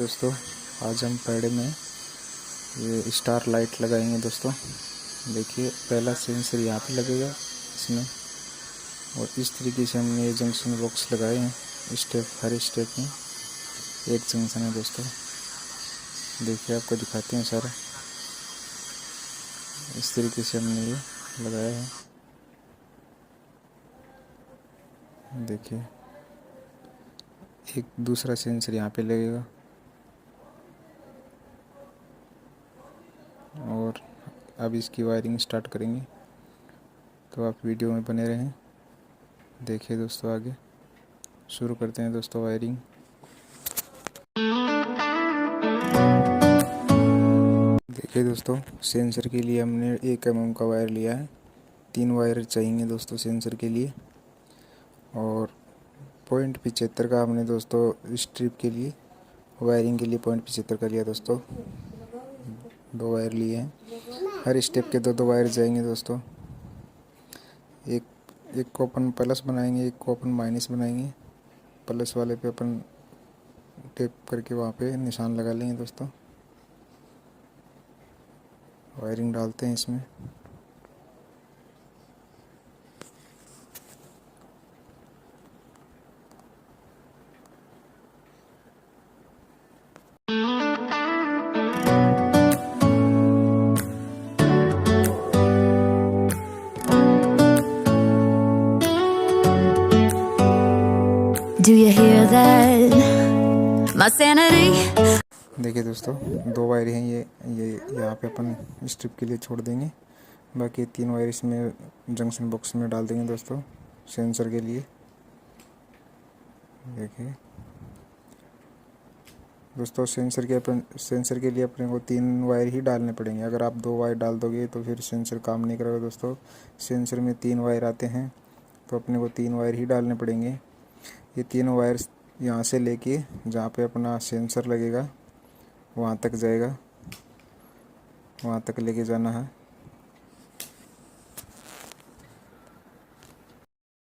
दोस्तों आज हम पेड़ में ये स्टार लाइट लगाएंगे। दोस्तों देखिए, पहला सेंसर यहाँ पे लगेगा इसमें, और इस तरीके से हमने ये जंक्शन बॉक्स लगाए हैं। हर स्टेप में एक जंक्शन है। दोस्तों देखिए, आपको दिखाते हैं सारा। इस तरीके से हमने ये लगाया है। देखिए, एक दूसरा सेंसर यहाँ पे लगेगा, और अब इसकी वायरिंग स्टार्ट करेंगे, तो आप वीडियो में बने रहें। देखिए दोस्तों, आगे शुरू करते हैं दोस्तों वायरिंग। देखिए दोस्तों, सेंसर के लिए हमने 1 mm का वायर लिया है। 3 वायर चाहिए दोस्तों सेंसर के लिए, और 0.75 का हमने दोस्तों स्ट्रिप के लिए, वायरिंग के लिए 0.75 का लिया दोस्तों। 2 वायर लिए हैं, हर स्टेप के 2 वायर जाएंगे दोस्तों। एक को अपन प्लस बनाएंगे, एक को अपन माइनस बनाएंगे। प्लस वाले पे अपन टेप करके वहाँ पे निशान लगा लेंगे दोस्तों। वायरिंग डालते हैं इसमें। Do you hear that? My sanity. देखिए दोस्तों, 2 वायर हैं ये यहाँ पे अपन स्ट्रिप के लिए छोड़ देंगे। बाकी 3 वायर इसमें जंक्शन बॉक्स में डाल देंगे दोस्तों, सेंसर के लिए। देखिए दोस्तों, सेंसर के लिए अपने को 3 वायर ही डालने पड़ेंगे। अगर आप 2 वायर डाल दोगे तो फिर सेंसर काम नहीं करेगा दोस्तों। सेंसर में 3 वायर आते हैं, तो अपने को 3 वायर ही डालने पड़ेंगे। ये 3 वायर यहाँ से लेके जहाँ पे अपना सेंसर लगेगा वहाँ तक जाएगा, वहाँ तक लेके जाना है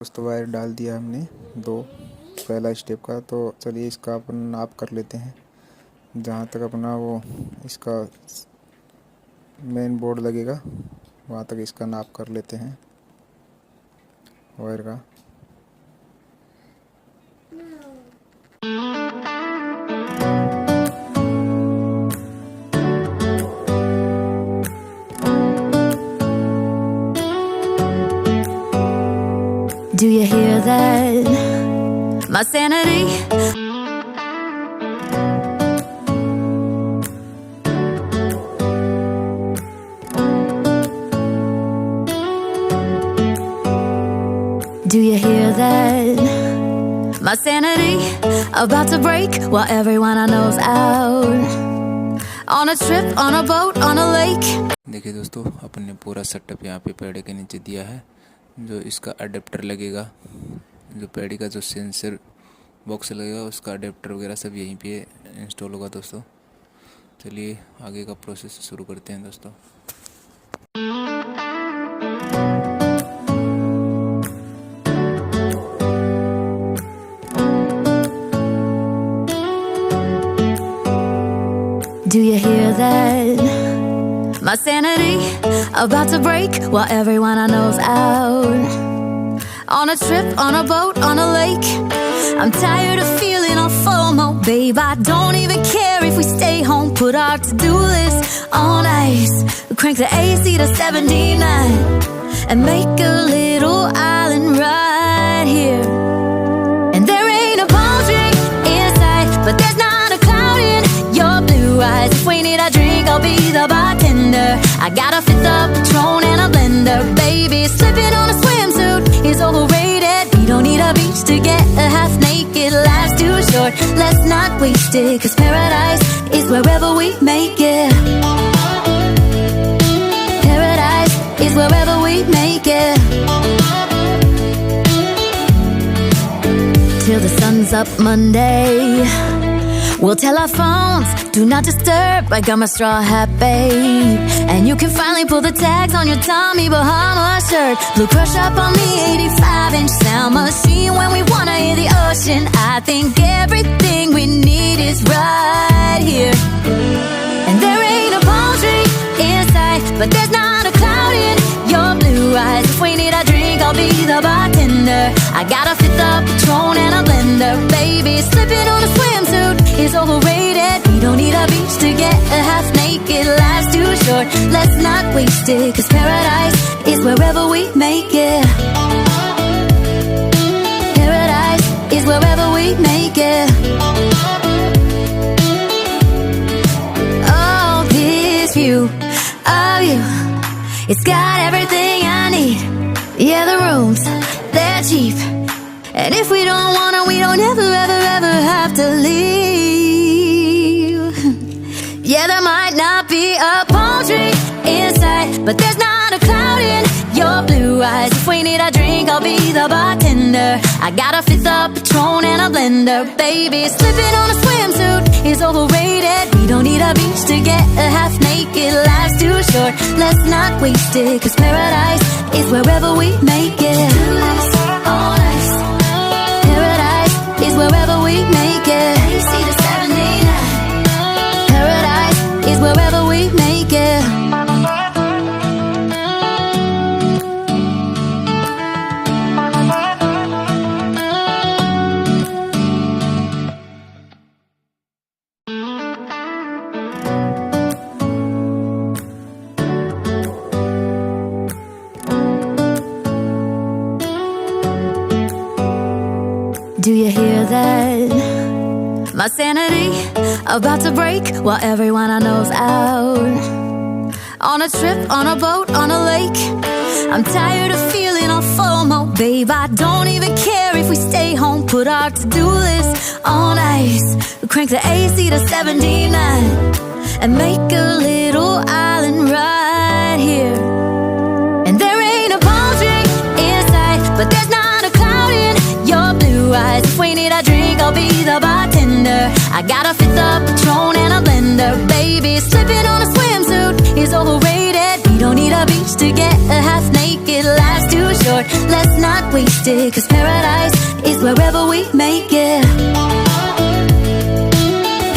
दोस्तों। वायर डाल दिया हमने 2 पहला स्टेप का। तो चलिए इसका अपन नाप कर लेते हैं। जहाँ तक अपना वो इसका मेन बोर्ड लगेगा वहाँ तक इसका नाप कर लेते हैं वायर का। Do you hear that? My sanity. Do you hear that? My sanity about to break while everyone I know's out on a trip, on a boat, on a lake. देखिए दोस्तों, अपन ने पूरा सेटअप यहाँ पे पेड़ के नीचे दिया है। जो इसका अडेप्टर लगेगा, जो पेड़ी का जो सेंसर बॉक्स लगेगा, उसका अडेप्टर वगैरह सब यहीं पे इंस्टॉल होगा दोस्तों। चलिए आगे का प्रोसेस शुरू करते हैं दोस्तों। Do you hear that? My sanity about to break while everyone I know's out on a trip, on a boat, on a lake. I'm tired of feeling all FOMO, babe. I don't even care if we stay home. Put our to-do list on ice. Crank the AC to 79 and make a little island right here. And there ain't a palm tree in sight, but there's not a cloud in your blue eyes. If we need a drink, I'll be the bartender. I got a 5th of Patron and a blender, baby. Slipping on a swimsuit is overrated. We don't need a beach to get a half naked. Life's too short, let's not waste it. 'Cause paradise is wherever we make it. Paradise is wherever we make it. Till the sun's up Monday, we'll tell our phones, do not disturb. I got my straw hat, babe. And you can finally pull the tags on your Tommy Bahama shirt. Blue crush up on the 85-inch sound machine when we wanna hear the ocean. I think everything we need is right but there's not a cloud in your blue eyes. If we need a drink, I'll be the bartender. I got a fifth of Patron and a blender. Baby, slipping on a swimsuit is overrated. We don't need a beach to get a half naked. Life's too short, let's not waste it, 'cause paradise is wherever we make it. Paradise is wherever we make it. Oh, this view of you, it's got everything I need. Yeah, the rooms, they're cheap, and if we don't wanna, we don't ever, ever, ever have to leave. Yeah, there might not be a palm tree inside, but there's not a cloud in your blue eyes. If we need a drink, I'll be the bartender. I got a fifth of Patron and a blender. Baby, slipping on a swimsuit is overrated. We don't need a beach to get a half naked. Life's too short, let's not waste it, 'cause paradise is wherever we make it. Oh, nice. Paradise is wherever we make it. See the 79. Paradise is wherever we make it. Do you hear that? My sanity about to break while everyone I know's out. On a trip, on a boat, on a lake. I'm tired of feeling all FOMO, babe. I don't even care if we stay home. Put our to-do list on ice. We crank the AC to 79 and make a little island right here. And there ain't a palm tree inside, but there's not a cloud in your blue eyes. If we need a drink, I'll be the bartender. I got a fifth of Patron and a blender. Baby, slipping on a swimsuit is overrated. We don't need a beach to get a half naked. Life's too short, let's not waste it, 'cause paradise is wherever we make it.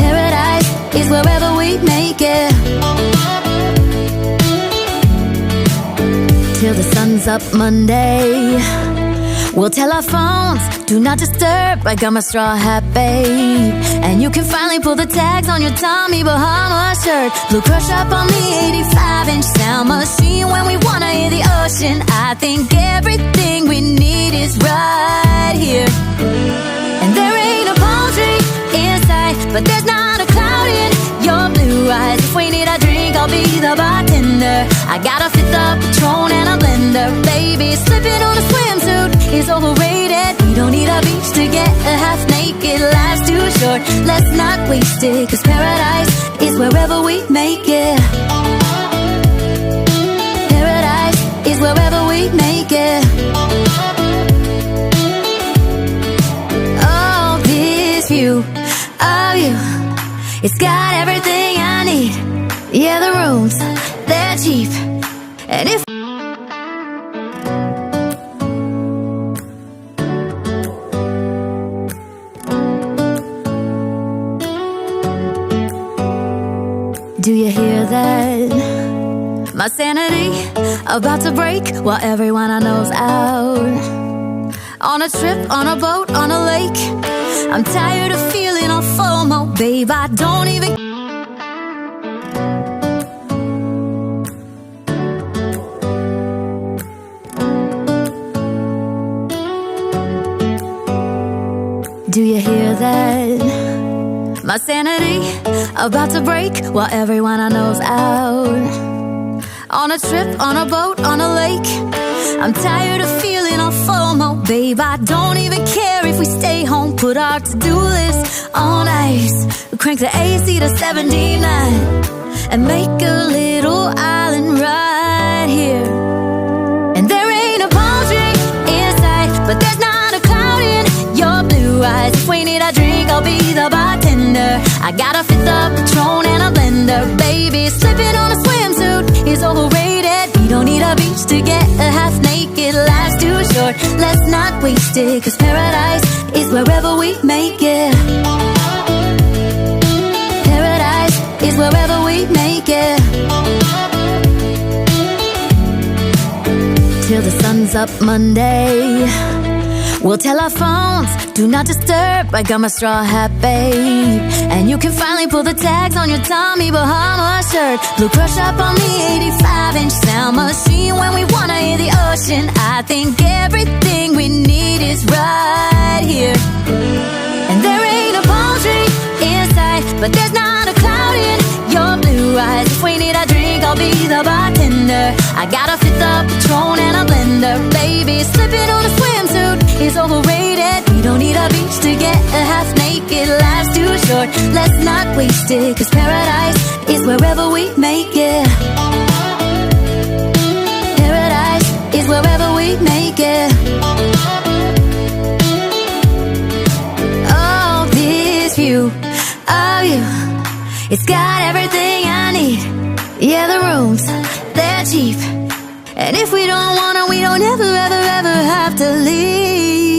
Paradise is wherever we make it. Till the sun's up Monday, we'll tell our phones, do not disturb. I got my straw hat, babe, and you can finally pull the tags on your Tommy Bahama shirt. Blue crush up on the 85-inch sound machine when we wanna hear the ocean. I think everything we need is right here. And there ain't a palm tree inside, but there's not a cloud in your blue eyes. If we need a drink, I'll be the bartender. I got a fifth of Patron and a blender. Baby, slipping on a swimsuit is overrated. We don't need a beach to get a half naked. Life's too short, let's not waste it, 'cause paradise is wherever we make it. Paradise is wherever we make it. Oh, this view of you, it's got everything I need. Yeah, the rooms, they're cheap, and if do you hear that? My sanity about to break while everyone I know's out. On a trip, on a boat, on a lake. I'm tired of feeling all FOMO, babe. I don't even. Do you hear that? My sanity about to break while everyone I know's out. On a trip, on a boat, on a lake. I'm tired of feeling all FOMO, babe. I don't even care if we stay home. Put our to-do list on ice. We crank the AC to 79 and make a little island right here. And there ain't a palm tree inside, but there's not a cloud in your blue eyes. If we need a drink, I'll be the bartender. I got a fifth of Patron and a blender. Baby, slipping on a swimsuit is overrated. We don't need a beach to get a half naked. Life's too short, let's not waste it, 'cause paradise is wherever we make it. Paradise is wherever we make it. comes up Monday, we'll tell our phones, do not disturb. I got my straw hat, babe. And you can finally pull the tags on your Tommy Bahama shirt. Blue crush up on the 85-inch sound machine when we wanna hear the ocean. I think everything we need is right here. And there ain't a palm tree in sight, but there's not a cloud in your blue eyes. If we need a drink, I'll be the bartender. I got a fifth of Patron and a blender. Baby, slipping on a swimsuit is overrated. We don't need a beach to get a half naked. Life's too short, let's not waste it, 'cause paradise is wherever we make it. Paradise is wherever we make it. Oh, this view of you, it's got everything I need. Yeah, the rooms, they're cheap. And if we don't wanna, we don't ever, ever, ever have to leave.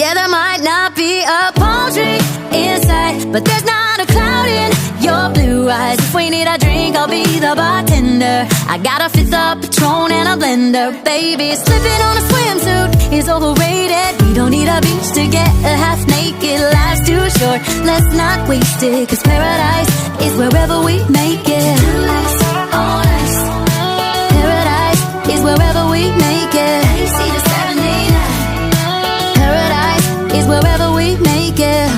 Yeah, there might not be a palm tree inside, but there's not a cloud in your blue eyes. If we need a drink, I'll be the bartender. I got a fifth of Patron and a blender. Baby, slipping on a swimsuit is overrated. We don't need a beach to get a half naked. Life's too short, let's not waste it, 'cause paradise is wherever we make it. Paradise is wherever we make it. Paradise is wherever we make it.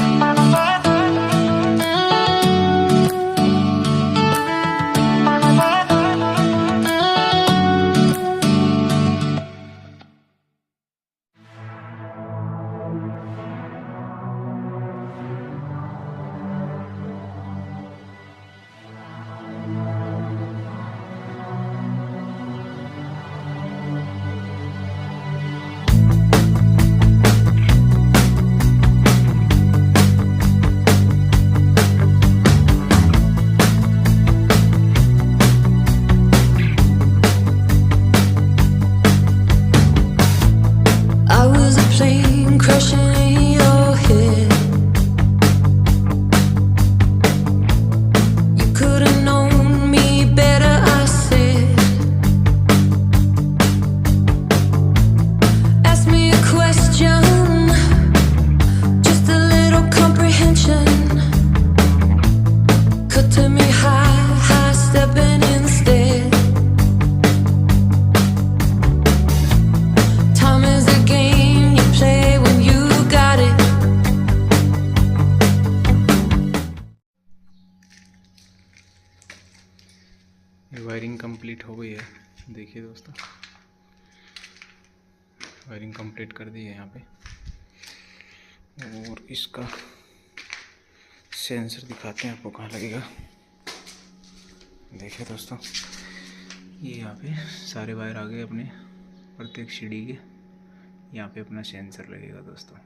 Wiring complete हो गई है। देखिए दोस्तों, wiring complete कर दी है यहाँ पे। और इसका सेंसर दिखाते हैं आपको कहाँ लगेगा। देखिए दोस्तों, ये यहाँ पे सारे वायर आ गए अपने प्रत्येक सीढ़ी के। यहाँ पे अपना सेंसर लगेगा दोस्तों।